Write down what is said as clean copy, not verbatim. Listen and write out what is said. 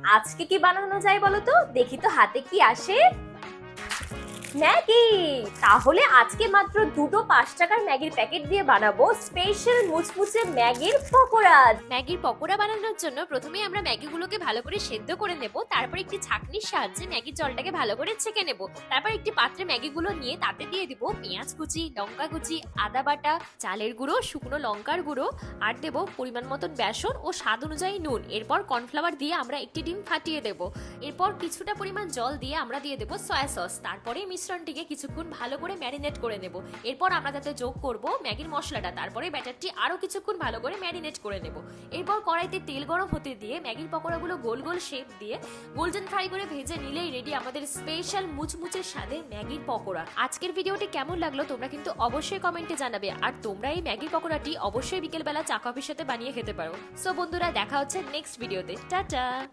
আজকে কি বানানো যায় বলো তো, দেখি তো হাতে কি আসে। ম্যাগি। তাহলে আজকে মাত্র দুটো 5 টাকার ম্যাগির প্যাকেট দিয়ে বানাবো স্পেশাল মুচমুচে ম্যাগির পকোড়া। ম্যাগির পকোড়া বানানোর জন্য প্রথমেই আমরা ম্যাগিগুলোকে ভালো করে সেদ্ধ করে নেব। তারপর একটি ছাঁকনির সাহায্যে ম্যাগির জলটাকে ভালো করে ছেঁকে নেব। তারপর একটি পাত্রে ম্যাগিগুলো নিয়ে তাতে দিয়ে দিব পেঁয়াজ কুচি, লঙ্কা কুচি, আদা বাটা, চালের গুঁড়ো, শুকনো লঙ্কার গুঁড়ো, আর দেব পরিমাণ মতন বেসন ও স্বাদ অনুযায়ী নুন। এরপর কর্নফ্লাওয়ার দিয়ে আমরা একটি ডিম ফাটিয়ে দেব। এরপর কিছুটা পরিমাণ জল দিয়ে আমরা দিয়ে দেব সয়া সস। তারপরে মিশ্রণটিকে কিছুক্ষণ ভালো করে ম্যারিনেট করে নেব। এরপর আমরা তাতে যোগ করব ম্যাগির মশলাটা। তারপরে ব্যাটারটি আরো কিছুক্ষণ ভালো করে ম্যারিনেট করে নেব। এরপর কড়াইতে তেল গরম হতে দিয়ে ম্যাগির পকোড়াগুলো গোল গোল শেপ দিয়ে গোল্ডেন ফ্রাই করে ভেজে নিলেই রেডি আমাদের স্পেশাল মুচমুচে স্বাদে ম্যাগির পকোড়া। আজকের ভিডিওটি কেমন লাগলো তোমরা কিন্তু অবশ্যই কমেন্টে জানাবে। আর তোমরা এই ম্যাগির পকোড়াটি অবশ্যই বিকেলবেলা চা কফির সাথে বানিয়ে খেতে পারো। সো বন্ধুরা, দেখা হচ্ছে নেক্সট ভিডিওতে। টাটা।